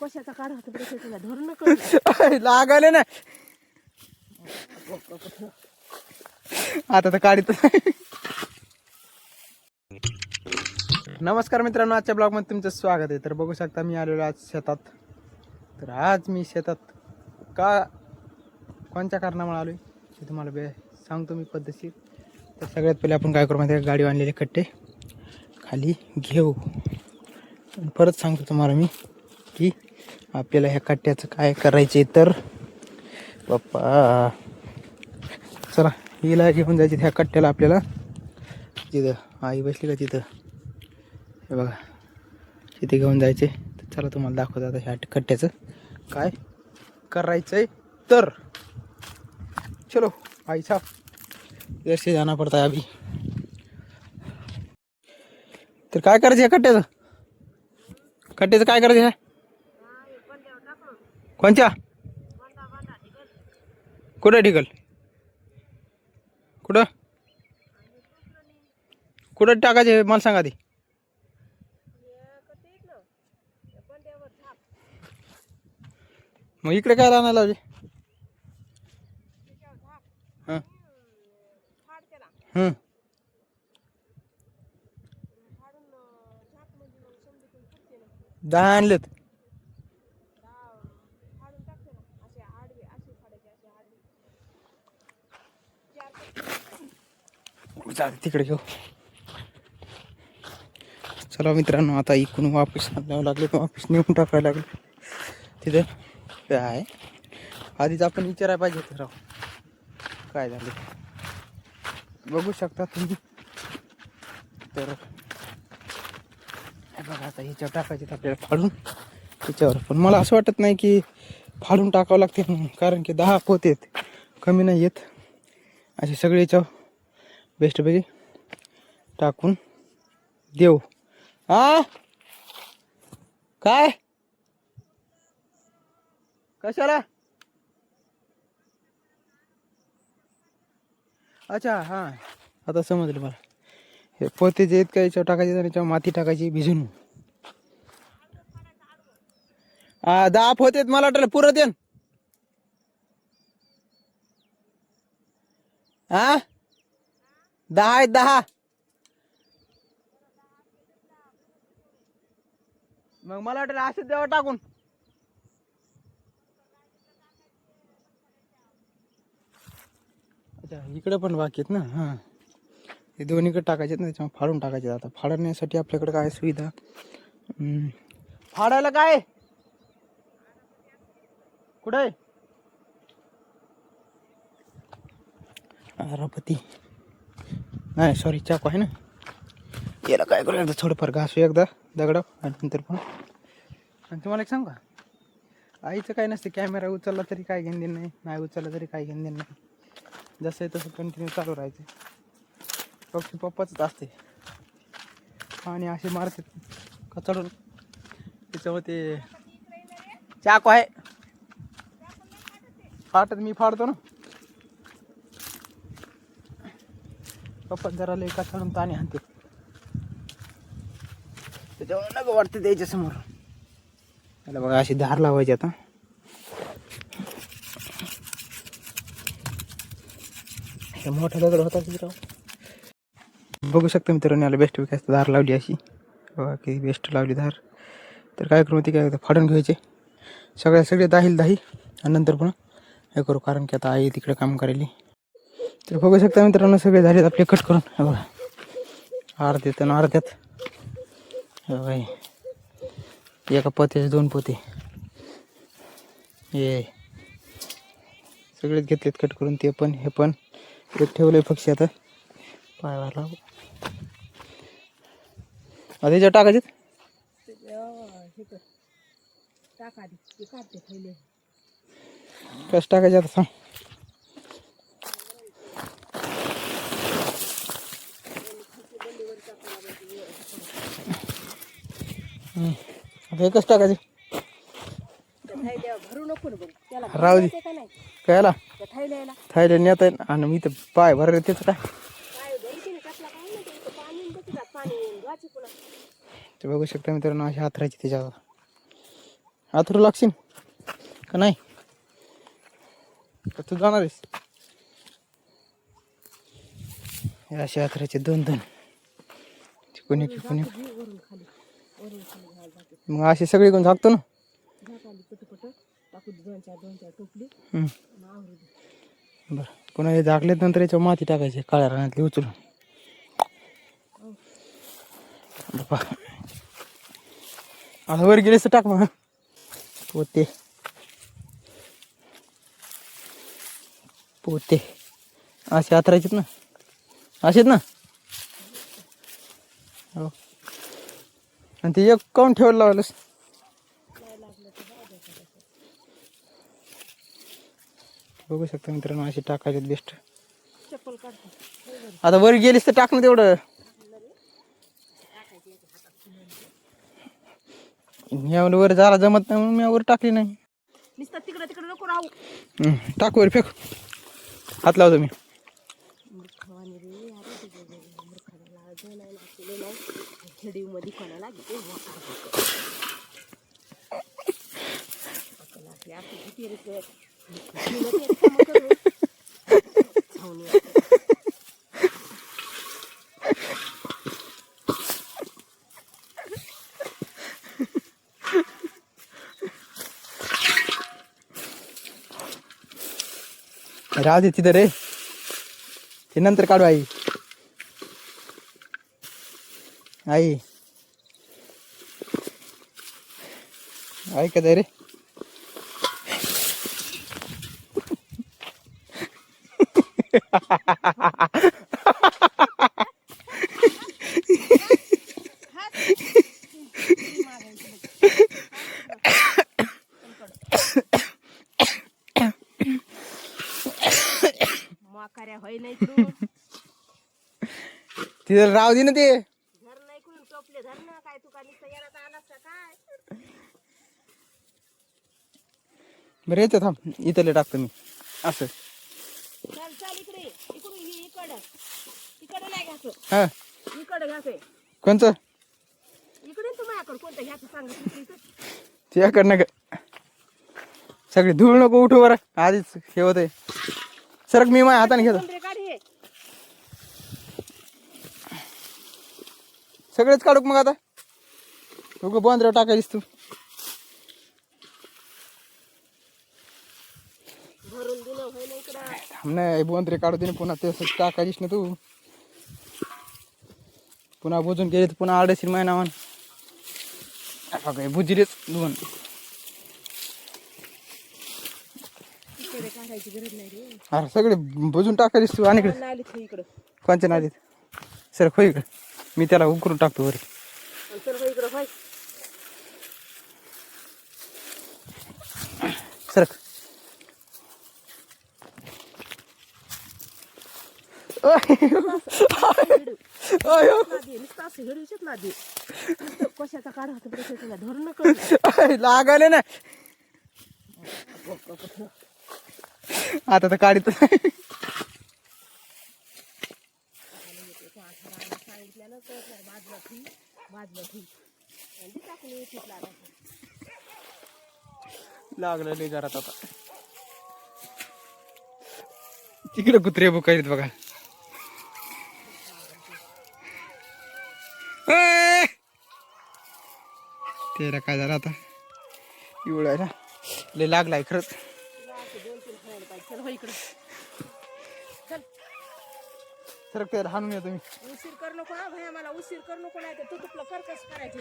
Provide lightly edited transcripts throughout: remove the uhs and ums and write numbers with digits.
कशाचा काढ धरून लागायला ना आता तर काढित. नमस्कार मित्रांनो, आजच्या ब्लॉग मध्ये तुमचं स्वागत आहे. तर बघू शकता मी आलेलो आज शेतात. तर आज मी शेतात कोणत्या कारणामुळे आलोय ते तुम्हाला सांगतो मी पद्धतशीर. तर सगळ्यात पहिले आपण काय करू माहिती आहे, गाडी आणलेले कट्टे खाली घेऊ. परत सांगतो तुम्हाला मी की आपल्याला ह्या कट्ट्याचं काय करायचे. तर पप्पा चला हिला घेऊन जायचे ह्या कट्ट्याला. आपल्याला तिथं आई बसली का तिथं, हे बघा तिथे घेऊन जायचे. तर चला तुम्हाला दाखवतो आता ह्या कट्ट्याचं काय करायचंय. तर चलो आई साहब जैसे जाना पडता है अभी. तर काय करायचं ह्या कट्ट्याचं काय करायचं ह्या कोणच्या कुठं ढिकल कुठं टाकायचे मला सांगा. ती मग इकडे काय राहणार लावले. हां हां दहा आणलेत. तिकडे घेऊ. चला मित्रांनो, आता इकडून वापस आणावं लागले, वापस नेऊन टाकायला लागले. तिथे काय आहे आधीच आपण विचारायला पाहिजे होतं राव काय झालं. बघू शकता तुम्ही. तर बघा आता ह्याच्यावर टाकायचे आपल्याला फाडून त्याच्यावर. पण मला असं वाटत नाही की फाडून टाकावं लागते म्हणून, कारण की 10 पोते आहेत, कमी नाही येत. असे सगळे याच्यावर बेस्टपैकी टाकून देऊ. काय कशाला. अच्छा हां आता समजलं मला. हे पोते जे आहेत का याच्यावर टाकायचे आणि याच्यावर माती टाकायची भिजून. 10 पोते आहेत मला वाटलं पुरत येन. 10 आहेत 10. मग मला वाटलं असं द्यावं टाकून. अच्छा इकडे पण बाकी आहेत ना. हां हे दोन्हीकडे टाकायचे ना, त्याच्यामुळे फाडून टाकायचे. आता फाडण्यासाठी आपल्याकडे काय सुविधा फाडायला काय कुठे रापती नाही सॉरी चाकू आहे ना. याला काय करू एकदा थोडंफार घासू एकदा दगड आणि नंतर पण. आणि तुम्हाला एक सांगू का, आईचं काय नसते, कॅमेरा उचलला तरी काय घेऊन देणं नाही, नाही उचलला तरी काय घेऊन देणं नाही. जसं आहे तसं कंटिन्यू चालू राहायचं. पक्षी पप्पाच असते आणि असे मारते कचडून. त्याच्यामुळे ते चाकू आहे फाटत मी फाडतो ना. पप्पा जरा लई कचडून ताणी हाणते, त्याच्यामुळे नको वाटते त्याच्या समोर. त्याला बघा अशी धार लावायची. आता हे मोठा दगड होता तिथं बघू शकता मित्रांनो. याला बेस्ट विकास धार लावली अशी बघा किती बेस्ट लावली धार. तर काय करू ती काय फाडून घ्यायचे सगळे दाही आणि नंतर पण हे करू, कारण की आता आई तिकडे काम करायली. तर बघू शकता मित्रांनो सगळे झालेत आपले कट करून. हे बघा अर्ध्यात आणि अर्ध्यात. हे बघा एका पोत्याचे 2 पोते हे सगळेच घेतलेत कट करून. ते पण हे पण एक ठेवलंय पक्षी आता पायाला. त्याच्यावर टाकायचे कसं टाकायचे आता सांग. आता एकच टाकायचे. राहू दे कायला थायलंड नेता येईल आणि मी तर पाय भरले त्याचं काय. वाची पुन्हा. ते बघू शकता मित्रांनो, अशी हातरायची त्याच्यावर. हातरू लागशील का नाही? का तू जाणार आहेस? हे असे हातरायचे 2-2 कोणी वरून कोणी. जाते जी, वरून खाली घ्यायला जाते. मग असे सगळे कोण झाकतो ना. झाक आली पटपट टाकू दे, 2-4 टोपली हम्म. आणि आवरू दे. बरं, पुन्हा हे झाकल्यात नंतर याच्यावर माती टाकायची काळ्या रानातली उचलून. हो. बापा आता वर गेलेस तर टाक मग. पोते पोते असे हातरायचेत ना, असेच ना. हो. आणि ते एक काऊन ठेवायला लावलंस? नाही लागलं तर जाऊ द्यायचं तसं. बघू शकता मित्रांनो, असे टाकायचे बेस्ट. चप्पल काढते हो बरं. आता वर गेलीस तर टाक ना तेवढं. यावर वर झाला जमत नाही म्हणून मी वर टाकली नाही. नुसतं तिकडे तिकडे नको राहू. टाक वर, फेक. हात लावतो मी. मूर्खवाणी रे, अरे तुझं मूर्खाला लावायचं नाही, नाचले नाही खेडीमध्ये कोणाला घेते आपली किती रे राहू दे तिथं रे, ते नंतर काढू. आई आई ऐकत आहे रे. माकाऱ्या होय नाही करून तिथं राहू दे ना ते. घर नाही करून टोपले धर ना, काय तू का नुसतं येणार आलास का काय? बरं येतं थांब, इथले टाकतो मी असं. चल चल इकडे, इकडून इकडं इकडं नाही घ्यायचं, हां इकडं घ्यायचंय. कोणतं? इकडे तू माझ्याकडे कोणतं घ्यायचं सांगत त्याकडनं का सगळी धूळ नको उठू बरं, आधीच हे होतंय. सरक, मी माझ्या हाताने घेतो. काढ सगळेच काढू मग आता. तू बंद टाकायलीस तू. भरून दिलं होय नाही इकडं. नाही बोंद्रे काढू दे ना, पुन्हा ते टाकायलीस ना तू. पुन्हा बुजून गेले तर पुन्हा आडशीर महिना म्हण. बुजिरेच दोन. इकडे काढायची गरज नाही रे. अरे सगळे बुजून टाकायलीस तू. आणि इकडे नालीत इकडं कोणच्या नालीत? सर होय इकडे, मी त्याला उकरून टाकतो वर. चल इकडं होय. सरक. कशाचा काढ होता धरून नको लागायला ना आता तर काढित. सांगितल्यानं बाजूला ठेवी, बाजूला ठेवी टाकून लागलं लय जरा. आता तिकडे कुत्रे बुकायत बघा. तेरा काय झालं आता इवळायला लय लागलाय खरंच. 2-3 खायला पाहिजे. चल हो इकडं, चल. सरक त्याला हाणून येतो मी. उशीर करू नको हा भैया, मला उशीर करू नको, नाही तर तू तुला कर कसं करायचं.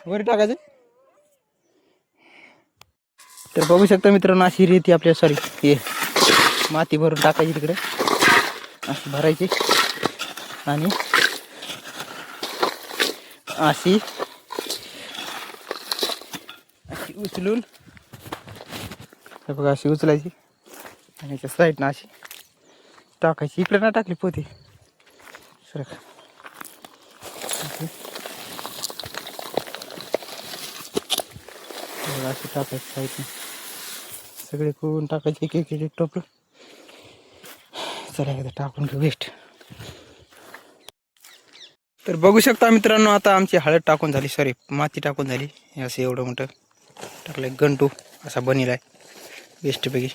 वर टाकायचं. तर बघू शकता मित्रांनो, अशी रेती आपल्या सॉरी हे माती भरून टाकायची तिकडे, अशी भरायची आणि अशी अशी उचलून बघा, अशी उचलायची आणि याच्या साईडनं अशी टाकायची. इकडे ना टाकली पोती सरक. अशी टाकायची साईडनं. सगळे करून टाकायचे एक टोपलं. चला एकदा टाकून घेऊ वेस्ट. तर बघू शकता मित्रांनो, आता आमची हळद टाकून झाली, सॉरी माती टाकून झाली. हे असं एवढं मोठं टाकलं आहे, गंटू असा बनिला आहे वेस्टपैकी.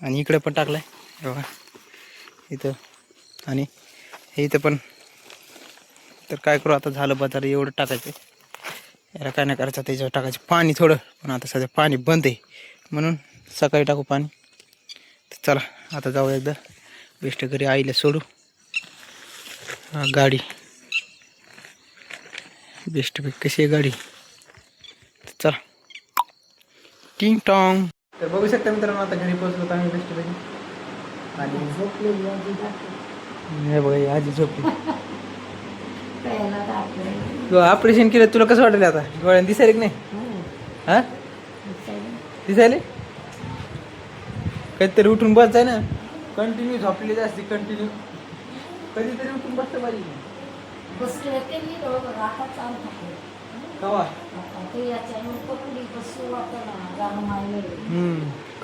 आणि इकडे पण टाकलं आहे बघा इथं, आणि हे इथं पण. तर काय करू आता, झालं बाजार एवढं टाकायचं. याला काय नाही करायचं, त्याच्यावर टाकायचं पाणी थोडं, पण आता सध्या पाणी बंद आहे म्हणून सकाळी टाकू पाणी. तर चला आता जाऊ एकदा वेस्ट घरी, आईला सोडू. गाडी बेस्ट कशी आहे गाडी. चला टिंग टॉंग. तर बघू शकता मित्रांनो, आता घरी पोहोचलो आम्ही बेस्ट पैकी. आणि हे बघा आजी झोपली. ऑपरेशन केलं, तुला कसं वाटलं आता? डोळ्यानं दिसायला की नाही? हा दिसायले. कधीतरी उठून बस जाय ना, कंटिन्यू झोपलेली असते कंटिन्यू. कधीतरी उठून बसतं पाहिजे.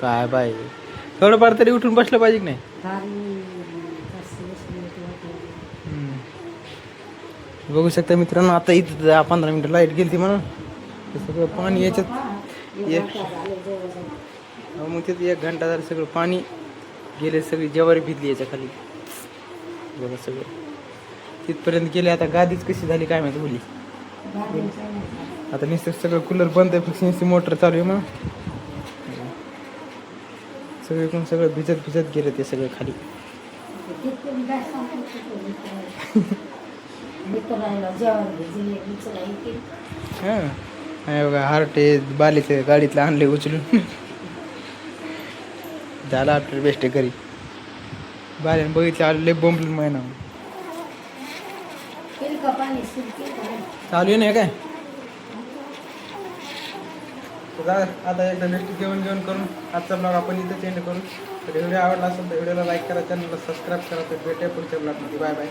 काय पाहिजे, थोडंफार तरी उठून बसलं पाहिजे की नाही? बघू शकता मित्रांनो, आता इथं 10-15 मिनिटं लाईट गेली ती म्हणून सगळं पाणी याच्यात मग तिथं 1 घंटा झालं सगळं पाणी गेले, सगळी ज्वारी भिजली याच्या खाली बघा सगळं तिथपर्यंत गेले. आता गादीच कशी झाली काय माहिती बोलली. आता नुसतं सगळं कूलर बंद आहे, फक्त नुसती मोटर चालू आहे मग सगळीकडून सगळं भिजत गेलं ते सगळं खाली. हां बघा हार्ट बालीचं गाडीतलं आणले उचलून. झाला आपलं बेस्ट घरी. बाल्यानं बघितलं आले बोंबलून महिना चालू आहे नाही काय. आता एकदा बेस्ट जेवण करून आजचा ब्लॉग आपण इथं चेंज करू. तर व्हिडिओ आवडला असेल तर व्हिडिओला लाईक करा, चॅनलला सबस्क्राईब करा. तर भेटूया पुढच्या ब्लॉगमध्ये. Bye bye.